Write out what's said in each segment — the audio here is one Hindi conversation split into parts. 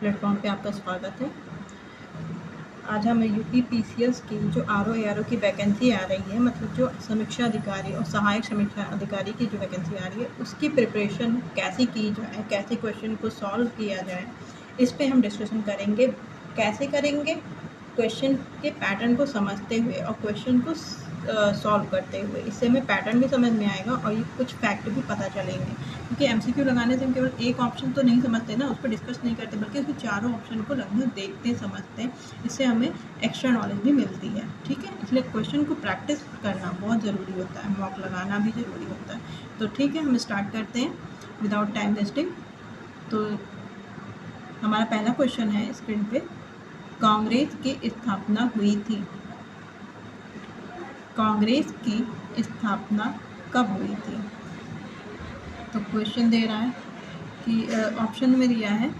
प्लेटफॉर्म पे आपका स्वागत है। आज हम यूपी पीसीएस की जो आरओ एआरओ की वैकेंसी आ रही है, मतलब जो समीक्षा अधिकारी और सहायक समीक्षा अधिकारी की जो वैकेंसी आ रही है, उसकी प्रिपरेशन कैसे की जाए, कैसे क्वेश्चन को सॉल्व किया जाए, इस पे हम डिस्कशन करेंगे। कैसे करेंगे? क्वेश्चन के पैटर्न को समझते हुए और क्वेश्चन को सॉल्व करते हुए। इससे हमें पैटर्न भी समझ में आएगा और ये कुछ फैक्ट भी पता चलेंगे, क्योंकि एमसीक्यू लगाने से हम केवल एक ऑप्शन तो नहीं समझते ना, उस पर डिस्कस नहीं करते, बल्कि उसके चारों ऑप्शन को लगभग देखते समझते। इससे हमें एक्स्ट्रा नॉलेज भी मिलती है। ठीक है, इसलिए क्वेश्चन को प्रैक्टिस करना बहुत ज़रूरी होता है, मॉक लगाना भी ज़रूरी होता है। तो ठीक है, हम स्टार्ट करते हैं विदाउट टाइम वेस्टिंग। तो हमारा पहला क्वेश्चन है स्क्रीन पे, कांग्रेस की स्थापना हुई थी। कांग्रेस की स्थापना कब हुई थी? तो क्वेश्चन दे रहा है कि ऑप्शन में दिया है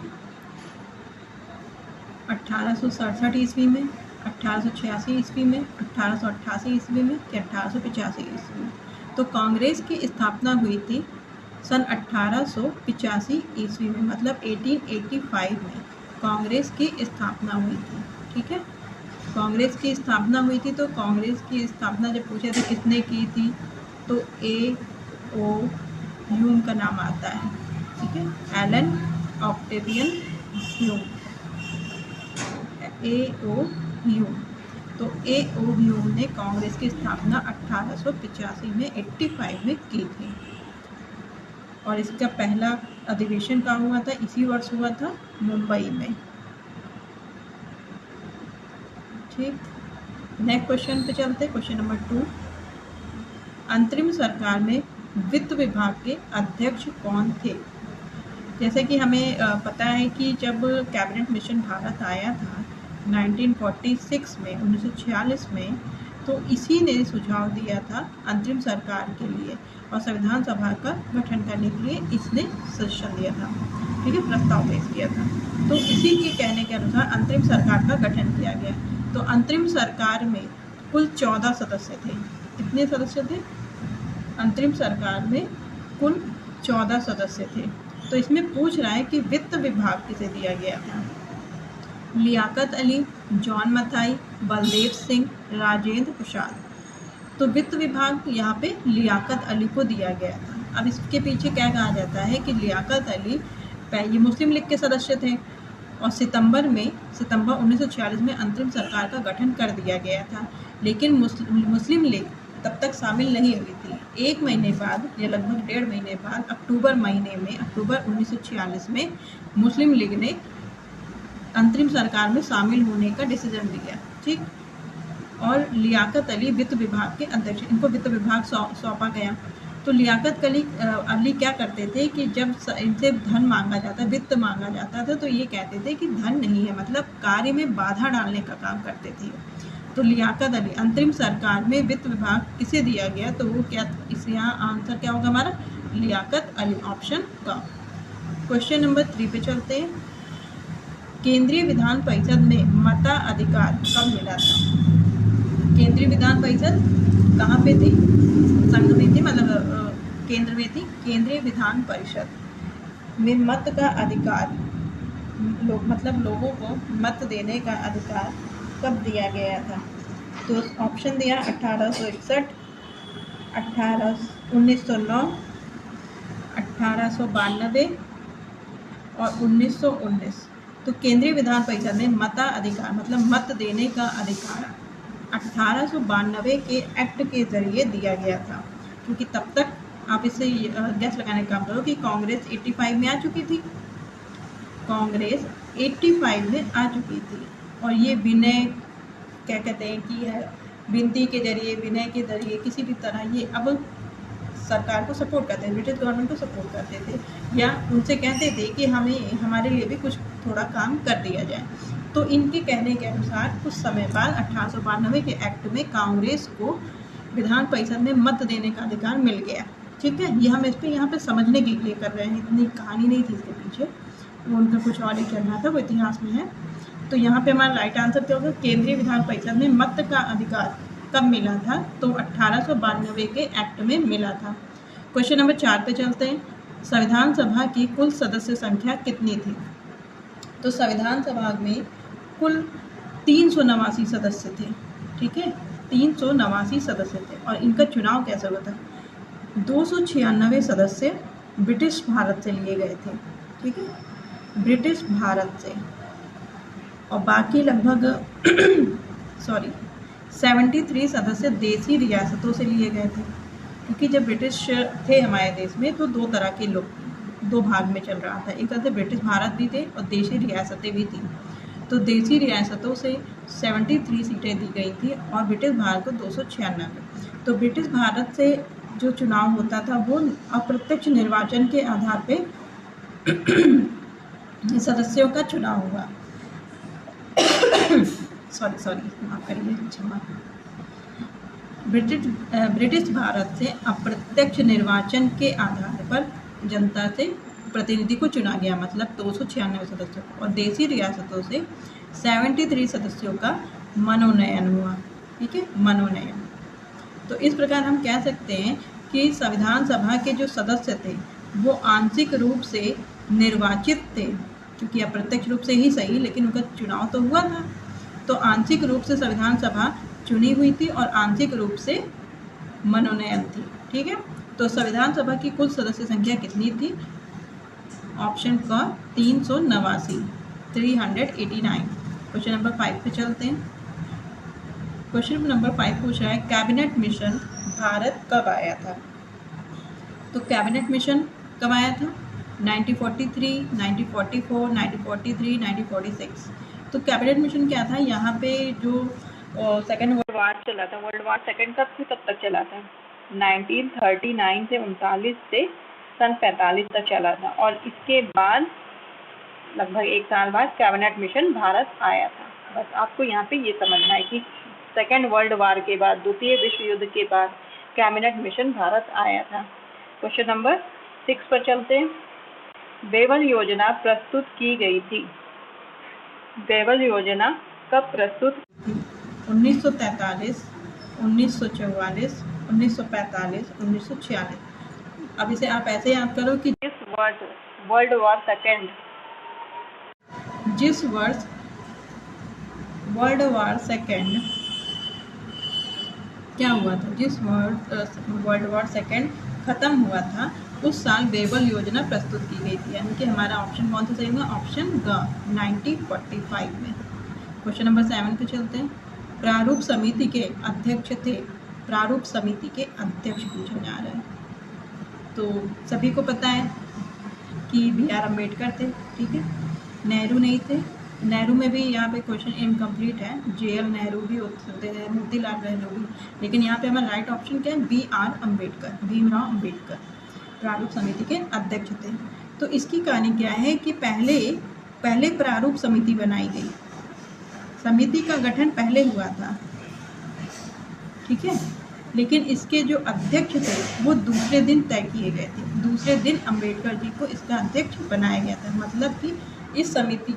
1867 ईस्वी में, 1886 ईस्वी में, 1888 ईस्वी में कि 1885 ईस्वी में। तो कांग्रेस की स्थापना हुई थी सन 1885 ईस्वी में, मतलब 1885 में कांग्रेस की स्थापना हुई थी। ठीक है, कांग्रेस की स्थापना हुई थी। तो कांग्रेस की स्थापना जब पूछे थे किसने की थी, तो A.O. ह्यूम का नाम आता है। ठीक है, Elon Octavian Hume, A.O. Hume. तो A.O. ह्यूम ने कांग्रेस की स्थापना 1885 में 85 में की थी, और इसका पहला अधिवेशन कहाँ हुआ था? इसी वर्ष हुआ था, मुंबई में। ठीक, नेक्स्ट क्वेश्चन पे चलते हैं। क्वेश्चन नंबर 2, अंतरिम सरकार में वित्त विभाग के अध्यक्ष कौन थे? जैसे कि हमें पता है कि जब कैबिनेट मिशन भारत आया था 1946 में, 1946 में, तो इसी ने सुझाव दिया था अंतरिम सरकार के लिए, और संविधान सभा का गठन करने के लिए इसने सजेशन दिया था। ठीक है, प्रस्ताव पेश किया था। तो इसी के कहने के अनुसार अंतरिम सरकार का गठन किया गया। तो अंतरिम सरकार में कुल 14 सदस्य थे। कितने सदस्य थे? अंतरिम सरकार में कुल 14 सदस्य थे। तो इसमें पूछ रहा है कि वित्त विभाग किसे दिया गया था? लियाकत अली, जॉन मथाई, बलदेव सिंह, राजेंद्र प्रसाद। तो वित्त विभाग यहाँ पे लियाकत अली को दिया गया था। अब इसके पीछे क्या कहा जाता है कि लियाकत अली ये मुस्लिम लीग के सदस्य थे, और सितंबर 1946 में अंतरिम सरकार का गठन कर दिया गया था। लेकिन मुस्लिम लीग तब तक शामिल नहीं हुई थी। एक महीने बाद या लगभग 1.5 महीने बाद अक्टूबर 1946 में मुस्लिम लीग ने अंतरिम सरकार में शामिल होने का डिसीजन लिया। ठीक, और लियाकत अली वित्त विभाग के अध्यक्ष, इनको वित्त विभाग सौंपा गया। तो लियाकत अली क्या करते थे कि जब इनसे धन मांगा जाता, वित्त मांगा जाता था, तो ये कहते थे कि धन नहीं है, मतलब कार्य में बाधा डालने का काम करते थे। तो लियाकत अली, अंतरिम सरकार में वित्त विभाग किसे दिया गया? तो वो क्या, इस यहाँ आंसर क्या होगा हमारा? लियाकत अली, ऑप्शन का। क्वेश्चन नंबर 3 पे चलते हैं। केंद्रीय विधान परिषद में मताधिकार कब मिला था? केंद्रीय विधान परिषद कहाँ पे थी? संघ में थी, मतलब केंद्र में थी। केंद्रीय विधान परिषद में मत का अधिकार, मतलब लोगों को मत देने का अधिकार कब दिया गया था? तो ऑप्शन दिया 1861, 1909, 1892 और 1919। तो केंद्रीय विधान परिषद में मताधिकार, मतलब मत देने का अधिकार 1892 के एक्ट के जरिए दिया गया था। क्योंकि तब तक आप इसे गैस लगाने का काम करो कि कांग्रेस 85 में आ चुकी थी, कांग्रेस 85 में आ चुकी थी, और ये विनय क्या कहते हैं कि विनती के जरिए, विनय के जरिए, किसी भी तरह ये अब सरकार को सपोर्ट करते थे, ब्रिटिश गवर्नमेंट को सपोर्ट करते थे, या उनसे कहते थे कि हमें हमारे लिए भी कुछ थोड़ा काम कर दिया जाए। तो इनके कहने के अनुसार कुछ समय बाद 1892 के एक्ट में कांग्रेस को विधान परिषद में मत देने का अधिकार मिल गया। ठीक है, ये हम इस पर यहाँ पे समझने के लिए कर रहे हैं, इतनी कहानी नहीं थी इसके पीछे, वो उनका कुछ और ही चल रहा था, वो इतिहास में है। तो यहाँ पे हमारा राइट आंसर क्या होगा? केंद्रीय विधान परिषद में मत का अधिकार कब मिला था? तो 1892 के एक्ट में मिला था। क्वेश्चन नंबर 4 पे चलते हैं। संविधान सभा की कुल सदस्य संख्या कितनी थी? तो संविधान सभा में कुल 389 सदस्य थे, ठीक है, 389 सदस्य थे। और इनका चुनाव कैसे हुआ था? 296 सदस्य ब्रिटिश भारत से लिए गए थे, ठीक है, ब्रिटिश भारत से। और बाकी लगभग 73 सदस्य देसी रियासतों से लिए गए थे, क्योंकि जब ब्रिटिश थे हमारे देश में तो दो तरह के लोग, दो भाग में चल रहा था। एक तरह से ब्रिटिश भारत भी थे और देशी रियासतें भी थी। तो देशी रियासतों से 73 सीटें दी गई थी और ब्रिटिश भारत को 296। तो ब्रिटिश भारत से जो चुनाव होता था वो अप्रत्यक्ष निर्वाचन के आधार पे सदस्यों का चुनाव हुआ। माफ करिए, क्षमा। ब्रिटिश भारत से अप्रत्यक्ष निर्वाचन के आधार पर जनता से प्रतिनिधि को चुना गया, मतलब 296 सदस्यों को। और देशी रियासतों से 73 सदस्यों का मनोनयन हुआ, ठीक है, मनोनयन। तो इस प्रकार हम कह सकते हैं कि संविधान सभा के जो सदस्य थे वो आंशिक रूप से निर्वाचित थे, क्योंकि अप्रत्यक्ष रूप से ही सही, लेकिन उनका चुनाव तो हुआ था। तो आंशिक रूप से संविधान सभा चुनी हुई थी और आंशिक रूप से मनोनयन थी, ठीक है। तो संविधान सभा की कुल सदस्य संख्या कितनी थी? ऑप्शन का 389, 389। क्वेश्चन नंबर 5 पे चलते हैं। क्वेश्चन नंबर 5 पूछ रहा है कैबिनेट मिशन भारत कब आया था? तो कैबिनेट मिशन कब आया था? 1943, 1944, 1943, 1946। तो कैबिनेट मिशन क्या था? यहाँ पे जो सेकेंड वर्ल्ड वार चला था, वर्ल्ड वार सेकेंड कब तक चला था? 1939 से 39 से सन 45 तक चला था। और इसके बाद लगभग 1 साल बाद कैबिनेट मिशन भारत आया था। बस आपको यहाँ पे ये समझना है कि सेकेंड वर्ल्ड वार के बाद, द्वितीय विश्व युद्ध के बाद कैबिनेट मिशन भारत आया था। क्वेश्चन नंबर 6 पर चलते हैं। बेवल योजना प्रस्तुत की गई थी। बेवल योजना कब प्रस्तुत की? 1943, 1944, 1945, 1946। अब इसे आप ऐसे याद करो कि जिस वर्ष वर्ल्ड वॉर सेकेंड क्या हुआ था, जिस वर्ल्ड वॉर सेकेंड खत्म हुआ था उस साल बेवल योजना प्रस्तुत की गई थी। यानी कि हमारा ऑप्शन कौन सा सही होगा? ऑप्शन ग, 1945 में। क्वेश्चन नंबर 7 पे चलते हैं। प्रारूप समिति के अध्यक्ष थे। प्रारूप समिति के अध्यक्ष पूछा जा रहा है। तो सभी को पता है कि BR अम्बेडकर थे, ठीक है, नेहरू नहीं थे। नेहरू में भी यहाँ पे क्वेश्चन इनकम्प्लीट है, JL नेहरू भी हो सकते हैं, मोतीलाल नेहरू भी, लेकिन यहाँ पे हमारा राइट ऑप्शन क्या है? BR अम्बेडकर, भीमराव अम्बेडकर प्रारूप समिति के अध्यक्ष थे। तो इसकी कहानी क्या है कि पहले प्रारूप समिति बनाई गई, समिति का गठन पहले हुआ था, ठीक है, लेकिन इसके जो अध्यक्ष थे वो दूसरे दिन तय किए गए थे। दूसरे दिन अम्बेडकर जी को इसका अध्यक्ष बनाया गया था। मतलब कि इस समिति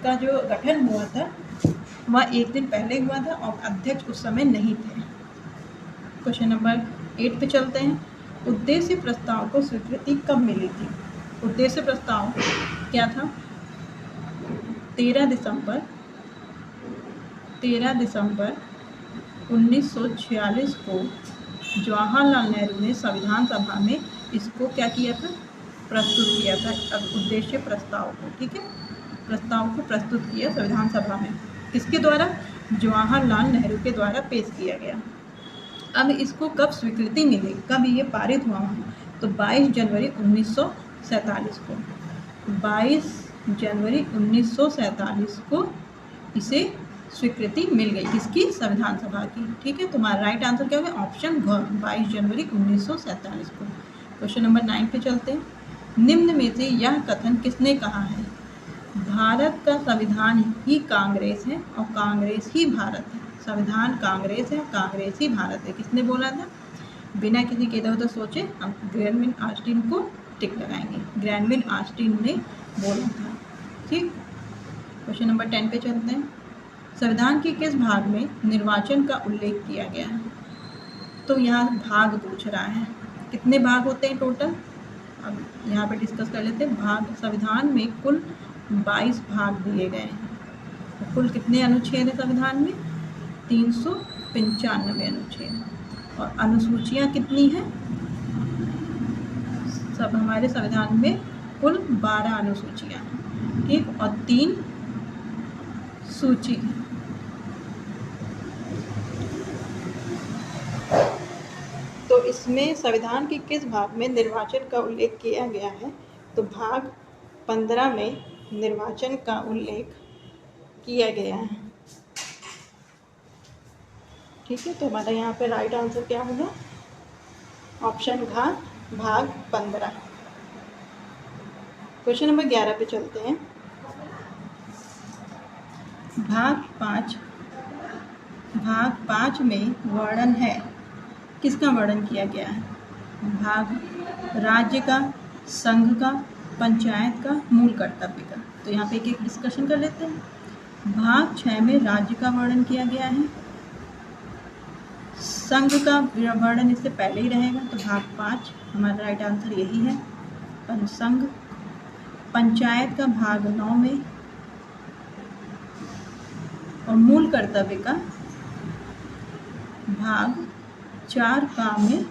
का जो गठन हुआ था वह एक दिन पहले हुआ था और अध्यक्ष उस समय नहीं थे। क्वेश्चन नंबर 8 पे चलते हैं। उद्देश्य प्रस्ताव को स्वीकृति कब मिली थी? उद्देश्य प्रस्ताव क्या था? 13 दिसंबर 1946 को जवाहरलाल नेहरू ने संविधान सभा में इसको क्या किया था? प्रस्तुत किया था। अब उद्देश्य प्रस्ताव को, ठीक है, प्रस्ताव को प्रस्तुत किया संविधान सभा में। किसके द्वारा? जवाहरलाल नेहरू के द्वारा पेश किया गया। अब इसको कब स्वीकृति मिली, कब ये पारित हुआ? तो 22 जनवरी 1947 को, 22 जनवरी 1947 को इसे स्वीकृति मिल गई। किसकी? संविधान सभा की, ठीक है। तुम्हारा राइट आंसर क्या होगा? ऑप्शन घ, 22 जनवरी 1947 को। क्वेश्चन नंबर 9 पे चलते हैं। निम्न में से यह कथन किसने कहा है? भारत का संविधान ही कांग्रेस है और कांग्रेस ही भारत है। संविधान कांग्रेस है, कांग्रेस ही भारत है। किसने बोला था? बिना किसी के इधर उधर सोचे हम ग्रैनविल ऑस्टिन को टिक लगाएंगे। ग्रैनविल ऑस्टिन ने बोला था, ठीक। क्वेश्चन नंबर 10 पे चलते हैं। संविधान के किस भाग में निर्वाचन का उल्लेख किया गया है? तो यहाँ भाग पूछ रहा है। कितने भाग होते हैं टोटल? अब यहाँ पे डिस्कस कर लेते हैं। भाग, संविधान में कुल 22 भाग दिए गए हैं। तो कुल कितने अनुच्छेद हैं संविधान में? 395 अनुच्छेद। और अनुसूचियाँ कितनी हैं? सब हमारे संविधान में कुल 12 अनुसूचियाँ हैं, ठीक, और 3 सूची। तो इसमें संविधान के किस भाग में निर्वाचन का उल्लेख किया गया है? तो भाग 15 में निर्वाचन का उल्लेख किया गया है, ठीक है। तो हमारा यहाँ पे राइट आंसर क्या होगा? ऑप्शन घ, भाग 15। क्वेश्चन नंबर 11 पे चलते हैं। भाग 5 में वर्णन है, किसका वर्णन किया गया है? भाग राज्य का, संघ का, पंचायत का, मूल कर्तव्य का। तो यहाँ पे एक एक डिस्कशन कर लेते हैं। भाग 6 में राज्य का वर्णन किया गया है, संघ का वर्णन इससे पहले ही रहेगा, तो भाग 5 हमारा राइट आंसर यही है, संघ। पंचायत का भाग 9 में, और मूल कर्तव्य का भाग 4 का में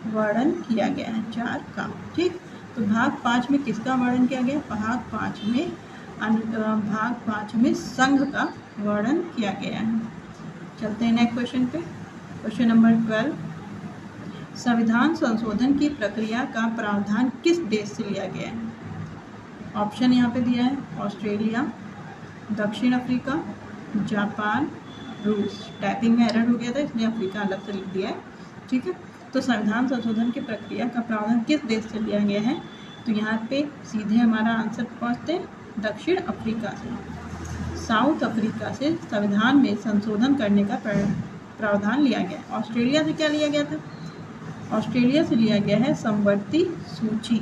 वर्णन किया गया है, 4 का, ठीक। तो भाग 5 में किसका वर्णन किया गया? भाग 5 में संघ का वर्णन किया गया है। चलते हैं नेक्स्ट क्वेश्चन पे। क्वेश्चन नंबर 12, संविधान संशोधन की प्रक्रिया का प्रावधान किस देश से लिया गया है? ऑप्शन यहाँ पे दिया है, ऑस्ट्रेलिया, दक्षिण अफ्रीका, जापान, रूस। टाइपिंग में एरर हो गया था इसलिए अफ्रीका अलग से लिख दिया है, ठीक है। तो संविधान संशोधन की प्रक्रिया का प्रावधान किस देश से लिया गया है? तो यहाँ पे सीधे हमारा आंसर पहुँचते हैं दक्षिण अफ्रीका से। साउथ अफ्रीका से संविधान में संशोधन करने का प्रावधान लिया गया। ऑस्ट्रेलिया से क्या लिया गया था? ऑस्ट्रेलिया से लिया गया है समवर्ती सूची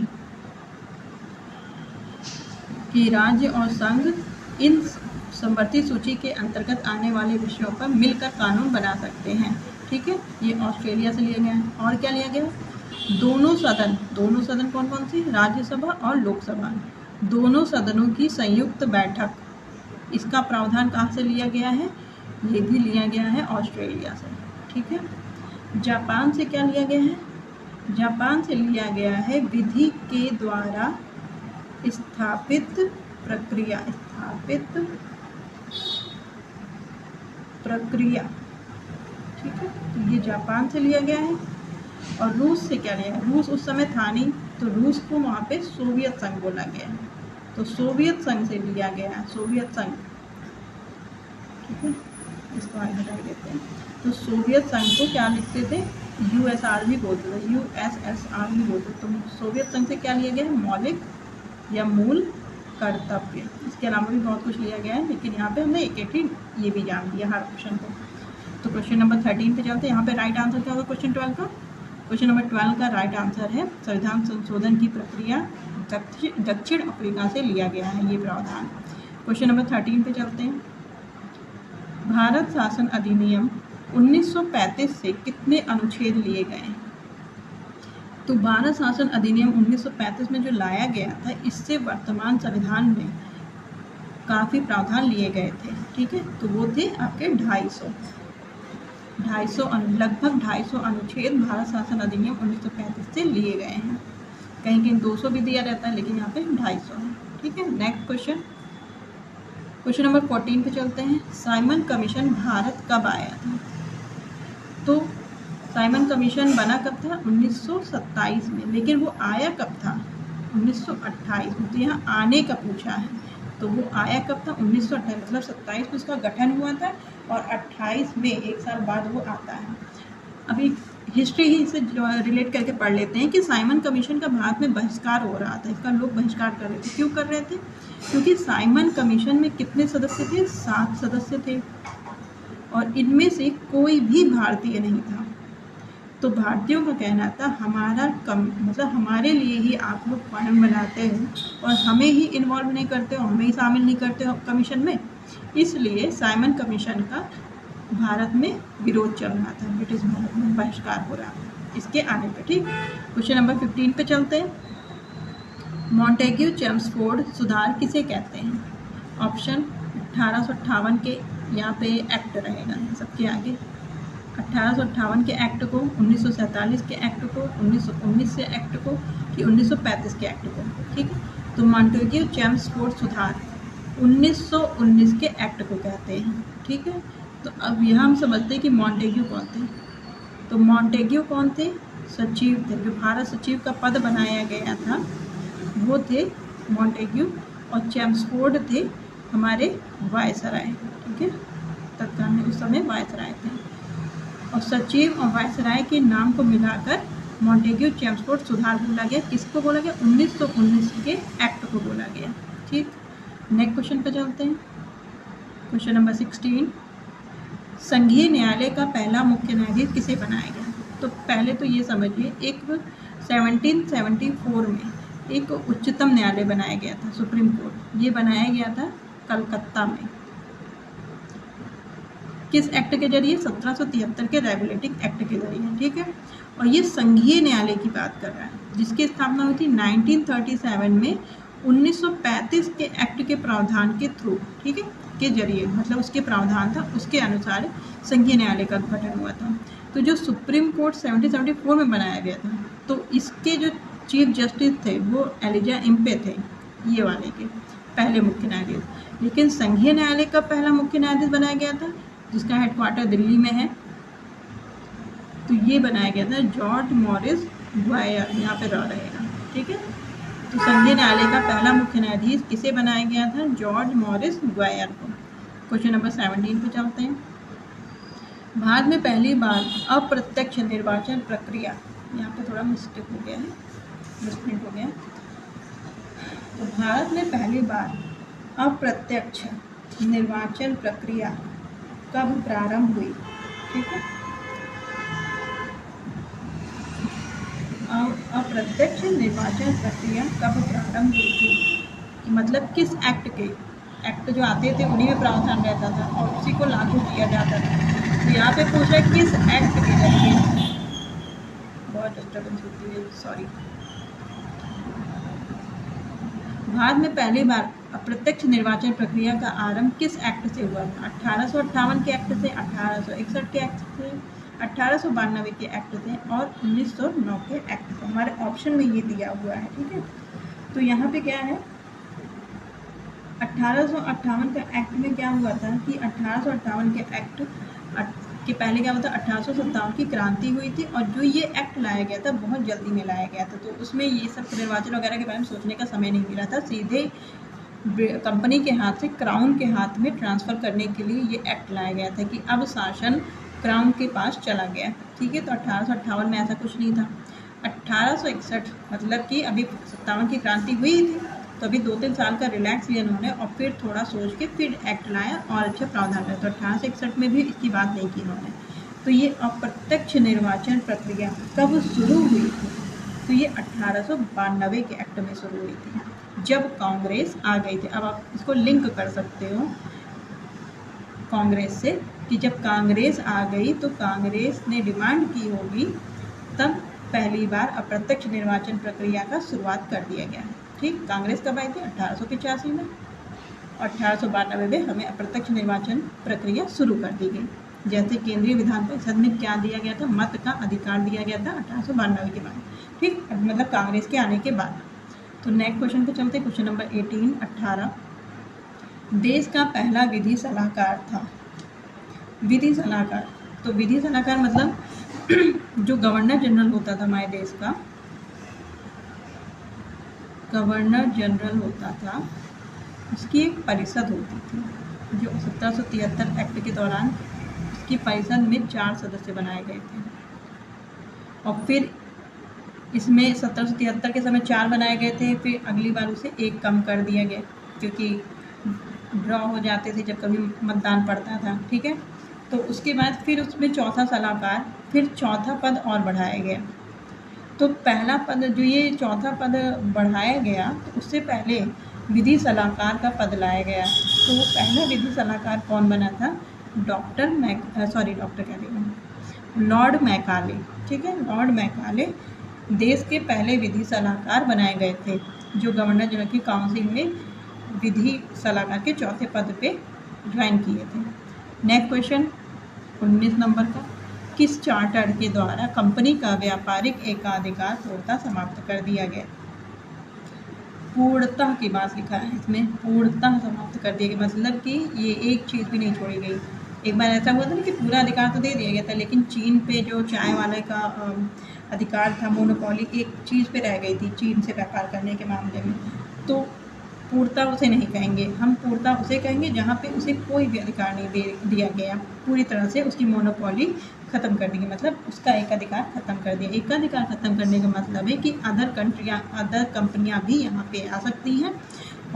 कि राज्य और संघ इन समवर्ती सूची के अंतर्गत आने वाले विषयों पर मिलकर कानून बना सकते हैं, ठीक है। ये ऑस्ट्रेलिया से लिया गया है। और क्या लिया गया? दोनों सदन कौन कौन सी? राज्यसभा और लोकसभा, दोनों सदनों की संयुक्त बैठक, इसका प्रावधान कहाँ से लिया गया है? ये भी लिया गया है ऑस्ट्रेलिया से, ठीक है। जापान से क्या लिया गया है? जापान से लिया गया है विधि के द्वारा स्थापित प्रक्रिया, ठीक है। तो ये जापान से लिया गया है। और रूस से क्या लिया है? रूस उस समय था नहीं, तो रूस को वहाँ पे सोवियत संघ बोला गया है, तो सोवियत संघ से लिया गया है, सोवियत संघ, ठीक है। इसको आगे हटा देते हैं। तो सोवियत संघ को क्या लिखते थे? यूएसआर भी बोलते थे, यूएसएसआर भी बोलते थे। तो सोवियत संघ से क्या लिया गया है? मौलिक या मूल कर्तव्य। इसके अलावा भी बहुत कुछ लिया गया है, लेकिन यहाँ पे हमने एक ही ये भी जान दिया हर क्वेश्चन को। तो क्वेश्चन नंबर 13 पे चलते हैं। यहाँ पे राइट आंसर क्या होगा क्वेश्चन 12 का? क्वेश्चन नंबर 12 का राइट आंसर है संविधान संशोधन की प्रक्रिया दक्षिण अफ्रीका से लिया गया है, ये प्रावधान। क्वेश्चन नंबर 13 पे चलते हैं। भारत शासन अधिनियम 1935 से कितने अनुच्छेद लिए गए हैं? तो भारत शासन अधिनियम 1935 में जो लाया गया था, इससे वर्तमान संविधान में काफ़ी प्रावधान लिए गए थे, ठीक है। तो वो थे आपके 250 लगभग 250 अनुच्छेद भारत शासन अधिनियम 1935 से लिए गए हैं। कहीं कहीं 200 भी दिया रहता है, लेकिन यहाँ पे 250 है, ठीक है। नेक्स्ट क्वेश्चन नंबर 14 पे चलते हैं। साइमन कमीशन भारत कब आया था? तो साइमन कमीशन बना कब था? 1927 में, लेकिन वो आया कब था? 1928 में। तो यहाँ आने का पूछा है, तो वो आया कब था? 1928, मतलब 27 में उसका गठन हुआ था और 28 में एक साल बाद वो आता है। अभी हिस्ट्री ही से रिलेट करके पढ़ लेते हैं कि साइमन कमीशन का भारत में बहिष्कार हो रहा था, इसका लोग बहिष्कार कर रहे थे। क्यों कर रहे थे? क्योंकि साइमन कमीशन में कितने सदस्य थे? 7 सदस्य थे, और इनमें से कोई भी भारतीय नहीं था। तो भारतीयों का कहना था मतलब हमारे लिए ही आप लोग कानून बनाते हो और हमें ही इन्वॉल्व नहीं करते हो, हमें ही शामिल नहीं करते हो कमीशन में, इसलिए साइमन कमीशन का भारत में विरोध चल रहा था, ब्रिटिश भारत में बहिष्कार हो रहा था इसके आने पर, ठीक। क्वेश्चन नंबर 15 पे चलते हैं। मॉन्टेग्यू चेम्सफोर्ड सुधार किसे कहते हैं? ऑप्शन 1858 के यहाँ पे एक्ट रहेगा सबके आगे, 1858 के एक्ट को, 1947 के एक्ट को, 1919 के एक्ट को, कि 1935 के एक्ट को। ठीक है, तो मॉन्टेग्यू चेम्सफोर्ड सुधार 1919 के एक्ट को कहते हैं। ठीक है, तो अब यहाँ हम समझते हैं कि मॉन्टेग्यू कौन थे। तो मॉन्टेग्यू कौन थे? सचिव थे, जो भारत सचिव का पद बनाया गया था वो थे मॉन्टेग्यू, और चेम्सफोर्ड थे हमारे वायसराय। ठीक है, तत्काल में उस समय वायसराय थे, और सचिव और वायसराय के नाम को मिलाकर मॉन्टेग्यू चेम्सफोर्ड सुधार बोला गया। किसको बोला गया? 1919 के एक्ट को बोला गया। ठीक, नेक्स्ट क्वेश्चन पे चलते हैं। क्वेश्चन नंबर 16, संघीय न्यायालय का पहला मुख्य न्यायाधीश किसे बनाया गया? तो पहले तो ये समझिए, एक 1774 में एक उच्चतम न्यायालय बनाया गया था, सुप्रीम कोर्ट। ये बनाया गया था कलकत्ता में। किस एक्ट के जरिए? 1773 के रेगुलेटिंग एक्ट के जरिए। ठीक है, और ये संघीय न्यायालय की बात कर रहा है, जिसकी स्थापना हुई थी 1937 में 1935 के एक्ट के प्रावधान के थ्रू। ठीक है, के जरिए, मतलब उसके प्रावधान था, उसके अनुसार संघीय न्यायालय का गठन हुआ था। तो जो सुप्रीम कोर्ट 1774 में बनाया गया था, तो इसके जो चीफ जस्टिस थे वो एलिजा इम्पे थे, ये वाले के पहले मुख्य न्यायाधीश। लेकिन संघीय न्यायालय का पहला मुख्य न्यायाधीश बनाया गया था, जिसका हेडक्वार्टर दिल्ली में है, तो ये बनाया गया था जॉर्ज मॉरिस ग्वायर, यहाँ पे रह रहेगा। ठीक है, तो संघीय न्यायालय का पहला मुख्य न्यायाधीश किसे बनाया गया था? जॉर्ज मॉरिस ग्वायर को। क्वेश्चन नंबर 17 पे चलते हैं। भारत में पहली बार अप्रत्यक्ष निर्वाचन प्रक्रिया, यहाँ पे थोड़ा मिस्टेक हो गया है, मिसप्रिंट हो गया। तो भारत में पहली बार अप्रत्यक्ष निर्वाचन प्रक्रिया कब प्रारंभ हुई? ठीक है, अप्रत्यक्ष निर्वाचन प्रक्रिया कब प्रारंभ हुई थी? मतलब किस एक्ट के? एक्ट जो आते थे उन्हीं में प्रावधान रहता था और उसी को लागू किया जाता था। तो यहाँ पे पूछ रहा है किस एक्ट के जरिए। बहुत डिस्टर्बेंस होती है, सॉरी। भारत में पहली बार अप्रत्यक्ष निर्वाचन प्रक्रिया का आरंभ किस एक्ट से हुआ था? 1858 के एक्ट से, 1861 के एक्ट से, 1892 के एक्ट से और 1909 के एक्ट से। हमारे ऑप्शन में ये दिया हुआ है। ठीक है, तो यहाँ पे क्या है, 1858 का एक्ट में क्या हुआ था कि 1858 के एक्ट के पहले क्या हुआ था, 1857 की क्रांति हुई थी, और जो ये एक्ट लाया गया था बहुत जल्दी में लाया गया था। तो उसमें ये सब निर्वाचन वगैरह के बारे में सोचने का समय नहीं मिला था, सीधे कंपनी के हाथ से क्राउन के हाथ में ट्रांसफ़र करने के लिए ये एक्ट लाया गया था कि अब शासन क्राउन के पास चला गया। ठीक है, तो 1858 में ऐसा कुछ नहीं था। 1861 मतलब कि अभी 57 की क्रांति हुई थी, तो अभी 2-3 साल का रिलैक्स लिया उन्होंने, और फिर थोड़ा सोच के फिर एक्ट लाया और अच्छे प्रावधान रहे। तो 1861 में भी इसकी बात नहीं की उन्होंने। तो ये अप्रत्यक्ष निर्वाचन प्रक्रिया कब शुरू हुई थी? तो ये 1892 के एक्ट में शुरू हुई थी, जब कांग्रेस आ गई थी। अब आप इसको लिंक कर सकते हो कांग्रेस से, कि जब कांग्रेस आ गई तो कांग्रेस ने डिमांड की होगी, तब पहली बार अप्रत्यक्ष निर्वाचन प्रक्रिया का शुरुआत कर दिया गया। ठीक, कांग्रेस कब आई थी? 1885 में, और 1892 में हमें अप्रत्यक्ष निर्वाचन प्रक्रिया शुरू कर दी गई। जैसे केंद्रीय विधान परिषद में क्या दिया गया था, मत का अधिकार दिया गया था 1892 के बाद। ठीक, मतलब कांग्रेस के आने के बाद। तो नेक्स्ट क्वेश्चन पे चलते, क्वेश्चन नंबर 18 देश का पहला विधि सलाहकार था। विधि सलाहकार, तो विधि सलाहकार मतलब जो गवर्नर जनरल होता था हमारे देश का, गवर्नर जनरल होता था, उसकी एक परिषद होती थी, जो 1773 एक्ट के दौरान उसकी परिषद में 4 सदस्य बनाए गए थे। और फिर इसमें 1773 के समय 4 बनाए गए थे, फिर अगली बार उसे 1 कम कर दिया गया, क्योंकि ड्रॉ हो जाते थे जब कभी मतदान पड़ता था। ठीक है, तो उसके बाद फिर उसमें चौथा सलाहकार, फिर चौथा पद और बढ़ाया गया। तो पहला पद, जो ये चौथा पद बढ़ाया गया, तो उससे पहले विधि सलाहकार का पद लाया गया। तो वो पहला विधि सलाहकार कौन बना था? Lord Macaulay. ठीक है, लॉर्ड मैकाले देश के पहले विधि सलाहकार बनाए गए थे। जो गवर्नर जनरल की काउंसिल में विधि सलाहकार के चौथे पद पे ज्वाइन किए थे। नेक्स्ट क्वेश्चन 19 नंबर का, किस चार्टर के द्वारा कंपनी का व्यापारिक एकाधिकार पूर्णतः समाप्त कर दिया गया? पूर्णतः की बात लिखा है इसमें, पूर्णतः समाप्त कर दिया गया मतलब कि ये एक चीज़ भी नहीं छोड़ी गई। एक बार ऐसा हुआ था ना कि पूरा अधिकार तो दे दिया गया था, लेकिन चीन पे जो चाय वाले का अधिकार था, मोनोपोली, एक चीज़ पे रह गई थी चीन से व्यापार करने के मामले में। तो पूर्णतः उसे नहीं कहेंगे हम, पूर्णतः उसे कहेंगे जहाँ पे उसे कोई भी अधिकार नहीं दिया गया, पूरी तरह से उसकी मोनोपोली ख़त्म कर देंगे, मतलब उसका एकाधिकार ख़त्म कर दिया। एकाधिकार ख़त्म करने का मतलब है कि अदर कंपनियाँ भी यहाँ पे आ सकती हैं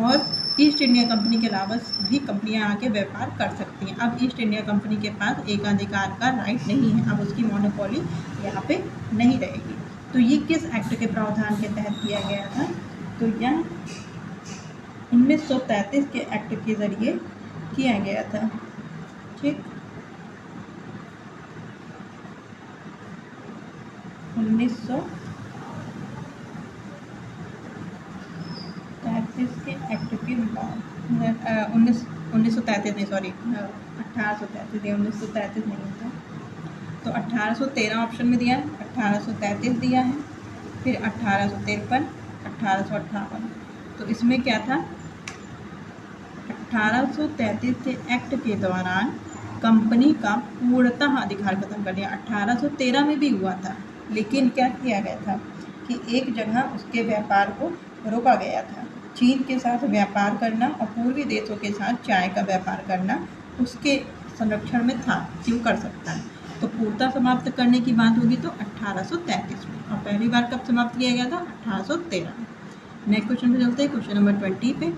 और ईस्ट इंडिया कंपनी के अलावा भी कंपनियाँ आके व्यापार कर सकती हैं। अब ईस्ट इंडिया कंपनी के पास एकाधिकार का राइट नहीं है, अब उसकी मोनोपोली यहाँ पे नहीं रहेगी। तो ये किस एक्ट के प्रावधान के तहत किया गया था? तो यह 1933 के एक्ट के ज़रिए किया गया था। ठीक, 1933 के एक्ट के बाद 1933 नहीं, सॉरी 1833 या 1933 नहीं था, तो 1813 ऑप्शन में दिया है, 1833 दिया है, फिर 1853, 1858। तो इसमें क्या था? 1833 के एक्ट के दौरान कंपनी का पूर्णतः अधिकार खत्म कर दिया। 1813 में भी हुआ था, लेकिन क्या किया गया था कि एक जगह उसके व्यापार को रोका गया था। चीन के साथ व्यापार करना और पूर्वी देशों के साथ चाय का व्यापार करना उसके संरक्षण में था, क्यों कर सकता है। तो पूर्णतः समाप्त करने की बात होगी तो 1833 में, और पहली बार कब समाप्त किया गया था? 1813 में। नेक्स्ट क्वेश्चन पे चलते हैं, क्वेश्चन नंबर 20 पे,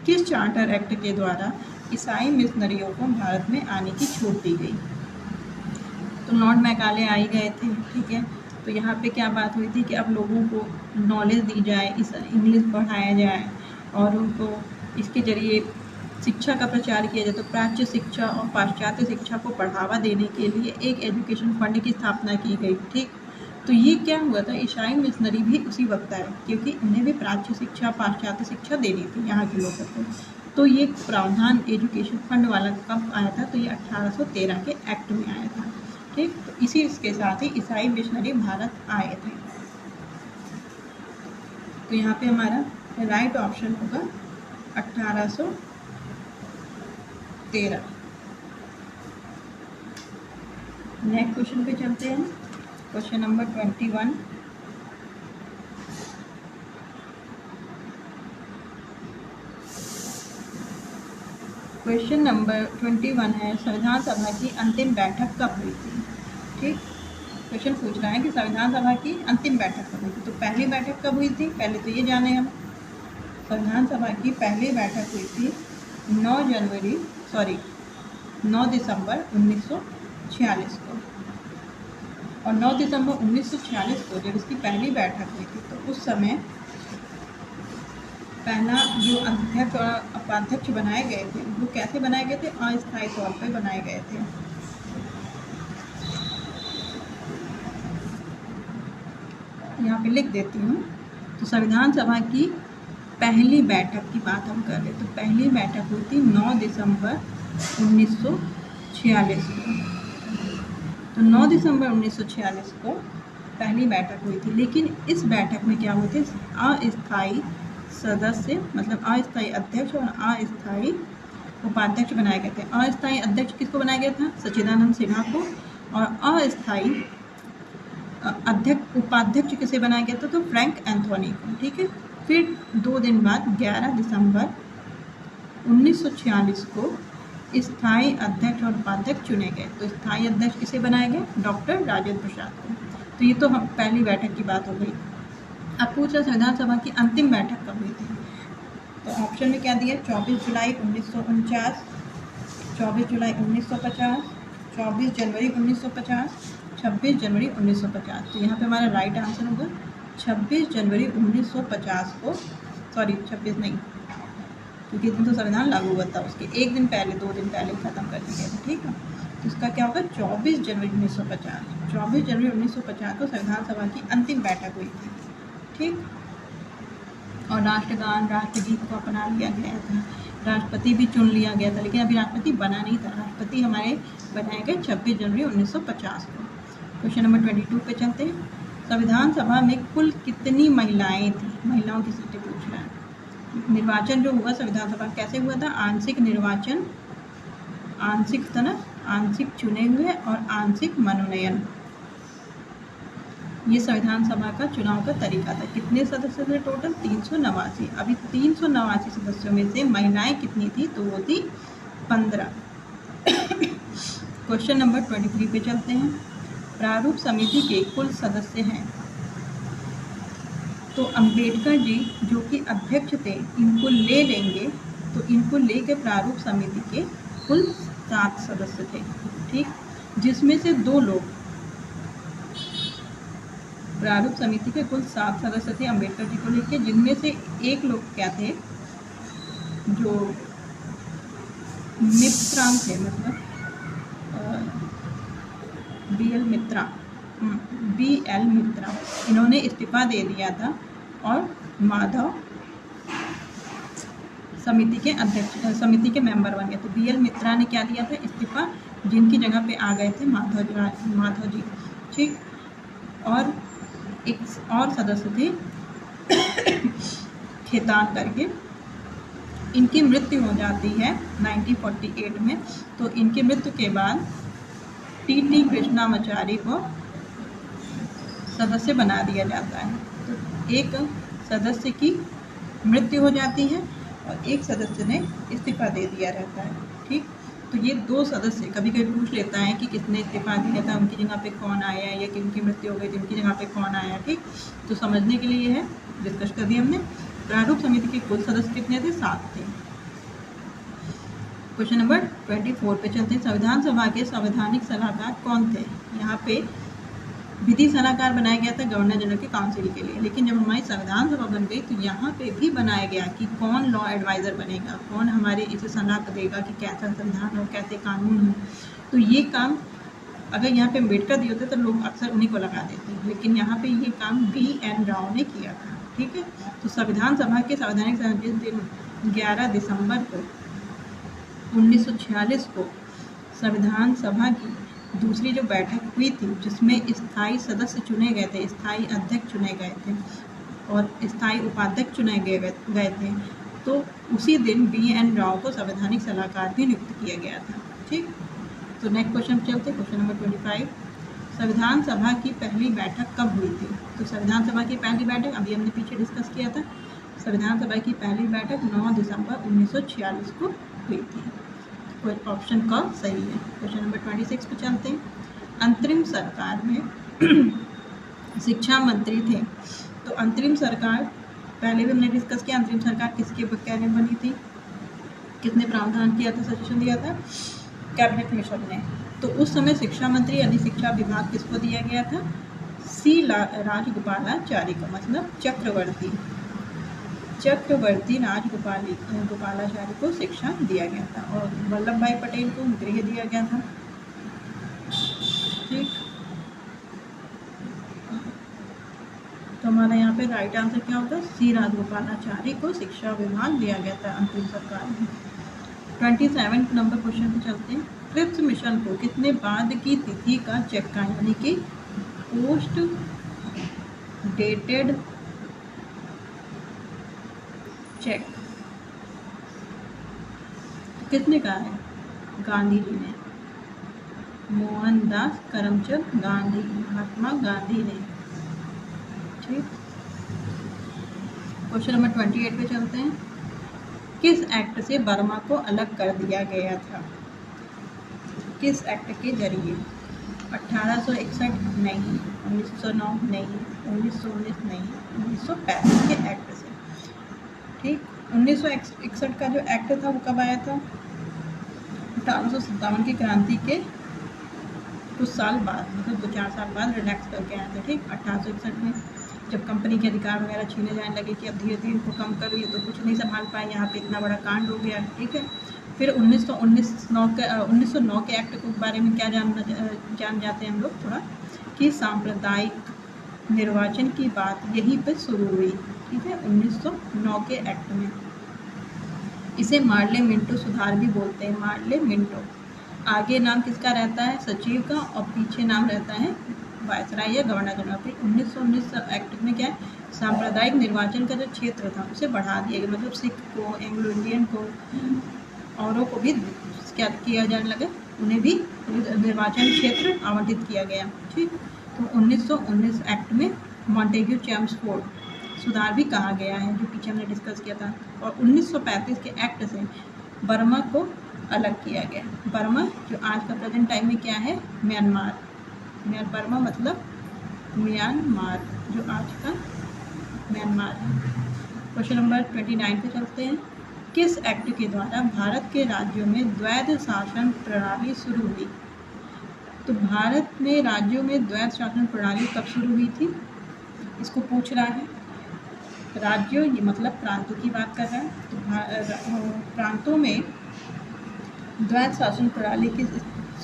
किस चार्टर एक्ट के द्वारा ईसाई मिशनरियों को भारत में आने की छूट दी गई? तो लॉर्ड मैकाले आ ही गए थे, ठीक है। तो यहाँ पे क्या बात हुई थी कि अब लोगों को नॉलेज दी जाए, इस इंग्लिश पढ़ाया जाए और उनको इसके जरिए शिक्षा का प्रचार किया जाए। तो प्राच्य शिक्षा और पाश्चात्य शिक्षा को बढ़ावा देने के लिए एक एजुकेशन फंड की स्थापना की गई। ठीक, तो ये क्या हुआ था, ईसाई मिशनरी भी उसी वक्त आए, क्योंकि उन्हें भी प्राच्य शिक्षा पाश्चात्य शिक्षा देनी थी यहाँ के लोगों को। तो ये प्रावधान एजुकेशन फंड वाला कब आया था? तो ये 1813 के एक्ट में आया था। ठीक, तो इसी इसके साथ ही ईसाई मिशनरी भारत आए थे। तो यहाँ पे हमारा राइट ऑप्शन होगा 1813। नेक्स्ट क्वेश्चन पे चलते हैं, क्वेश्चन नंबर 21। क्वेश्चन नंबर 21 है, संविधान सभा की अंतिम बैठक कब हुई थी? ठीक, क्वेश्चन पूछ रहा है कि संविधान सभा की अंतिम बैठक कब हुई थी। तो पहली बैठक कब हुई थी? पहले तो ये जाने हम, संविधान सभा की पहली बैठक हुई थी 9 दिसंबर 1946 को। और 9 दिसंबर 1946 को जब इसकी पहली बैठक हुई थी, तो उस समय पहला जो अध्यक्ष और उपाध्यक्ष बनाए गए थे, वो कैसे बनाए गए थे? अस्थायी तौर पर बनाए गए थे। यहाँ पे लिख देती हूँ। तो संविधान सभा की पहली बैठक की बात हम कर रहे, तो पहली बैठक हुई थी 9 दिसंबर 1946 को। तो 9 दिसंबर 1946 को पहली बैठक हुई थी, लेकिन इस बैठक में क्या हुए थे? अस्थायी सदस्य, मतलब अस्थायी अध्यक्ष और अस्थायी उपाध्यक्ष बनाए गए थे। अस्थायी अध्यक्ष किसको बनाया गया था? सच्चिदानंद सिन्हा को। और अस्थायी उपाध्यक्ष किसे बनाया गया था? तो फ्रैंक एंथोनी को। ठीक है, फिर 2 दिन बाद 11 दिसंबर 1946 को स्थायी अध्यक्ष और उपाध्यक्ष चुने गए। तो स्थायी अध्यक्ष किसे बनाया गया? डॉक्टर राजेंद्र प्रसाद को। तो ये तो हम पहली बैठक की बात हो गई। अब पूछ रहा संविधान सभा की अंतिम बैठक कब हुई थी? तो ऑप्शन में क्या दिया? 24 जुलाई 1949, 24 जुलाई 1950, 24 जनवरी 1950, 26 जनवरी 1950। तो यहाँ पे हमारा राइट आंसर होगा 26 जनवरी 1950 को, सॉरी 26 नहीं, क्योंकि इस दिन तो संविधान लागू हुआ था, उसके एक दिन पहले, 2 दिन पहले ख़त्म कर दिया गया था। ठीक है, तो इसका क्या होगा? 24 जनवरी 1950। 24 जनवरी 1950 को संविधान सभा की अंतिम बैठक हुई थी। ठीक, और राष्ट्रगान राष्ट्रगीत को अपना लिया गया था। राष्ट्रपति भी चुन लिया गया था, लेकिन अभी राष्ट्रपति बना नहीं था। राष्ट्रपति हमारे बनाए गए 26 जनवरी 1950 को। क्वेश्चन नंबर 22 पे चलते हैं। संविधान सभा में कुल कितनी महिलाएं थी? महिलाओं की सीटें पूछ रहा है। निर्वाचन जो हुआ संविधान सभा कैसे हुआ था? आंशिक निर्वाचन, आंशिक था ना, आंशिक चुने हुए और आंशिक मनोनयन, ये संविधान सभा का चुनाव का तरीका था। कितने सदस्य थे टोटल? 389। अभी 389 सदस्यों में से महिलाएं कितनी थी? तो वो थी 15। क्वेश्चन नंबर 23 पे चलते हैं। प्रारूप समिति के कुल सदस्य हैं, तो अंबेडकर जी जो कि अध्यक्ष थे, इनको ले लेंगे तो इनको लेके प्रारूप समिति के कुल 7 सदस्य थे, ठीक, जिसमें से 2 लोग, प्रारूप समिति के कुल 7 सदस्य थे अंबेडकर जी को लेके, जिनमें से एक लोग क्या थे, जो मित्रांग थे, मतलब BL मित्रा, इन्होंने इस्तीफा दे दिया था और माधव समिति के अध्यक्ष, समिति के मेंबर बन गए थे। BL मित्रा ने क्या दिया था? इस्तीफा, जिनकी जगह पे आ गए थे माधव जी, ठीक। और एक और सदस्य थे खेतान करके, इनकी मृत्यु हो जाती है 1948 में। तो इनकी मृत्यु के बाद TT कृष्णामाचारी को सदस्य बना दिया जाता है। तो एक सदस्य की मृत्यु हो जाती है और एक सदस्य ने इस्तीफा दे दिया रहता है, ठीक। तो ये 2 सदस्य कभी कभी पूछ लेता है कि किसने इस्तीफा दिया था, उनकी जगह पे कौन आया, या किनकी मृत्यु हो गई जिनकी जगह पे कौन आया, ठीक। तो समझने के लिए है, डिस्कस कर दिया हमने। प्रारूप समिति के कुल सदस्य कितने थे? 7 थे। क्वेश्चन नंबर 24 पे चलते हैं। संविधान सभा के संवैधानिक सलाहकार कौन थे? यहाँ पे विधि सलाहकार बनाया गया था गवर्नर जनरल के काउंसिल के लिए, लेकिन जब हमारी संविधान सभा बन गई तो यहाँ पे भी बनाया गया कि कौन लॉ एडवाइज़र बनेगा, कौन हमारे इसे सलाह देगा कि कैसा संविधान हो, कैसे कानून हो। तो ये काम अगर यहाँ पे अम्बेडकर दिए होते तो लोग अक्सर उन्हीं को लगा देते, लेकिन यहाँ पे ये काम BN राव ने किया था, ठीक है। तो संविधान सभा के संवैधानिक समिति दिन 11 दिसंबर को 1946 को संविधान सभा की दूसरी जो बैठक हुई थी, जिसमें स्थायी सदस्य चुने गए थे, स्थायी अध्यक्ष चुने गए थे और स्थायी उपाध्यक्ष चुने गए थे, तो उसी दिन BN राव को संवैधानिक सलाहकार भी नियुक्त किया गया था, ठीक। तो नेक्स्ट क्वेश्चन चलते, क्वेश्चन नंबर 25। संविधान सभा की पहली बैठक कब हुई थी? तो संविधान सभा की पहली बैठक अभी हमने पीछे डिस्कस किया था। संविधान सभा की पहली बैठक 9 दिसंबर 1946 को हुई थी। ऑप्शन क सही है। क्वेश्चन नंबर 26 पे चलते हैं। अंतरिम सरकार में शिक्षा मंत्री थे, तो अंतरिम सरकार पहले भी हमने डिस्कस किया। अंतरिम सरकार किसके कहने बनी थी, किसने प्रावधान किया था, सजेशन दिया था? कैबिनेट मिशन ने। तो उस समय शिक्षा मंत्री यानी शिक्षा विभाग किसको दिया गया था? C राजगोपालाचारी को, मतलब चक्रवर्ती राजगोपालाचारी को शिक्षा दिया गया था और वल्लभ भाई पटेल को गृह दिया गया था, ठीक। तो हमारा यहाँ पे राइट आंसर क्या होगा? C राजगोपालाचारी को शिक्षा विभाग दिया गया था अंतरिम सरकार में। 27 नंबर क्वेश्चन पे चलते हैं। क्रिप्स मिशन को कितने बाद की तिथि का चक्का, यानी कि पोस्ट डेटेड चेक किसने कहा है? गांधी जी ने, मोहनदास करमचंद गांधी, महात्मा गांधी ने, ठीक। क्वेश्चन नंबर 28 पे चलते हैं। किस एक्ट से बर्मा को अलग कर दिया गया था? किस एक्ट के जरिए? 1861 नहीं, 1909 नहीं, 1919 नहीं, 1965 के एक्ट से, ठीक। 1961 का जो एक्ट था वो कब आया था? 1857 की क्रांति के कुछ साल बाद, मतलब 2-4 साल बाद रिलैक्स करके आए थे, ठीक। 1861 में जब कंपनी के अधिकार वगैरह छीने जाने लगे कि अब धीरे धीरे इनको कम करो, ये तो कुछ नहीं संभाल पाए, यहाँ पे इतना बड़ा कांड हो गया, ठीक है। फिर 1909 के एक्ट के बारे में क्या जान जाते हैं हम लोग थोड़ा, कि सांप्रदायिक निर्वाचन की बात यहीं पे शुरू हुई, ठीक है, 1909 के एक्ट में। इसे मार्ले मिंटो सुधार भी बोलते हैं, मार्ले मिंटो। आगे नाम किसका रहता है, सचिव का, और पीछे नाम रहता है वायसराय या गवर्नर जनरल। फिर 1919 एक्ट में क्या है, सांप्रदायिक निर्वाचन का जो क्षेत्र था उसे बढ़ा दिया गया, मतलब सिख को, एंग्लो इंडियन को, औरों को भी क्या किया जाने लगा, उन्हें भी निर्वाचन क्षेत्र आवंटित किया गया। ठीक, तो 1919 एक्ट में मॉन्टेग्यू चेम्सफोर्ड सुधार भी कहा गया है, जो पीछे हमने डिस्कस किया था। और 1935 के एक्ट से बर्मा को अलग किया गया। बर्मा जो आज का प्रेजेंट टाइम में क्या है, म्यांमार। बर्मा मतलब म्यांमार, जो आज का म्यांमार है। क्वेश्चन नंबर 29 पे चलते हैं। किस एक्ट के द्वारा भारत के राज्यों में द्वैध शासन प्रणाली शुरू हुई? तो भारत में राज्यों में द्वैध शासन प्रणाली कब शुरू हुई थी, इसको पूछ रहा है। राज्यों ये मतलब प्रांतों की बात कर रहा है। तो प्रांतों में द्वैध शासन प्रणाली की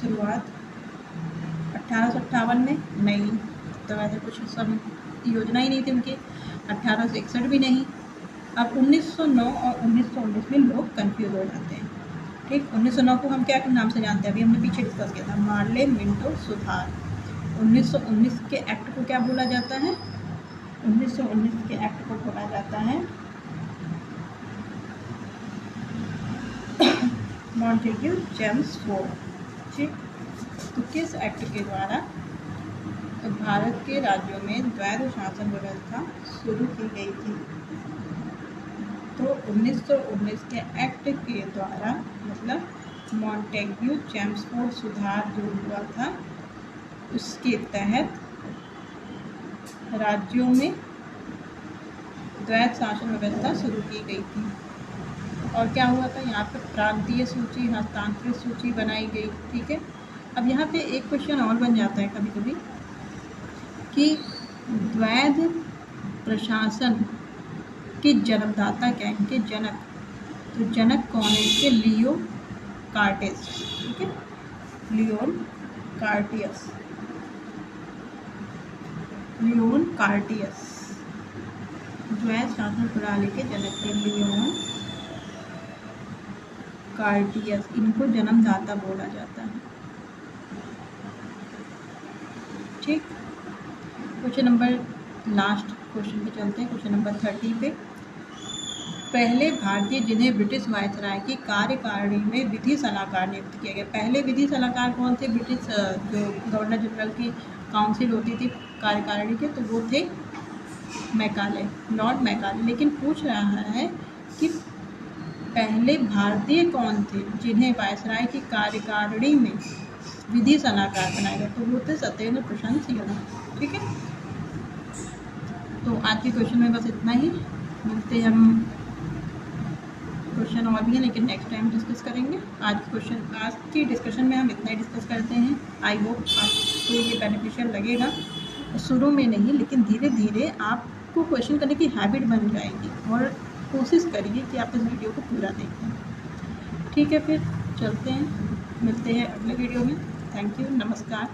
शुरुआत 1858 में नहीं, तो वैसे कुछ सब योजना ही नहीं थी उनकी। 1861 भी नहीं। अब 1909 और 1919 में लोग कंफ्यूज हो जाते हैं। ठीक, 1909 को हम क्या नाम से जानते हैं, अभी हमने पीछे डिस्कस किया था, मार्ले मिंटो सुधार। 1919 के एक्ट को क्या बोला जाता है, 1919 के एक्ट को बोला जाता है मॉन्टेग्यू चेम्सफोर्ड। ठीक, तो किस एक्ट के द्वारा भारत के राज्यों में द्वैध शासन व्यवस्था शुरू की गई थी? तो 1919 के एक्ट के द्वारा, मतलब मॉन्टेग्यू चेम्सफोर्ड सुधार जो हुआ था, उसके तहत राज्यों में द्वैध शासन व्यवस्था शुरू की गई थी। और क्या हुआ था, यहाँ पर प्रांतीय सूची, हस्तांतरित सूची बनाई गई। ठीक है, अब यहाँ पे एक क्वेश्चन और बन जाता है कभी कभी कि द्वैध प्रशासन के जन्मदाता क्या है, इनके जनक। तो जनक कौन है इसके, लियो कार्टेस। ठीक है, लियोन कार्टियस, लियोन कार्टियस द्वैध शासन प्रणाली के जनक थे, लियोन कार्टियस। इनको जन्मदाता बोला जाता है। ठीक, क्वेश्चन नंबर लास्ट क्वेश्चन पे चलते हैं, क्वेश्चन नंबर 30 पे। पहले भारतीय जिन्हें ब्रिटिश वायसराय की कार्यकारिणी में विधि सलाहकार नियुक्त किया गया। पहले विधि सलाहकार कौन थे, ब्रिटिश जो गवर्नर जनरल की काउंसिल होती थी कार्यकारिणी के, तो वो थे मैकाले, लॉर्ड मैकाले। लेकिन पूछ रहा है कि पहले भारतीय कौन थे जिन्हें वायसराय की कार्यकारिणी में विधि सलाहकार बनाया गया, तो वो थे सत्येंद्र प्रशांत सिंह। ठीक है, तो आज के क्वेश्चन में बस इतना ही। मिलते हैं हम, क्वेश्चन और भी हैं लेकिन नेक्स्ट टाइम डिस्कस करेंगे। आज की डिस्कशन में हम इतना ही डिस्कस करते हैं। आई होप आपको ये बेनिफिशियल लगेगा। शुरू में नहीं, लेकिन धीरे धीरे आपको क्वेश्चन करने की हैबिट बन जाएगी, और कोशिश करिए कि आप इस वीडियो को पूरा देखें। ठीक है, फिर चलते हैं, मिलते हैं अगले वीडियो में। थैंक यू, नमस्कार।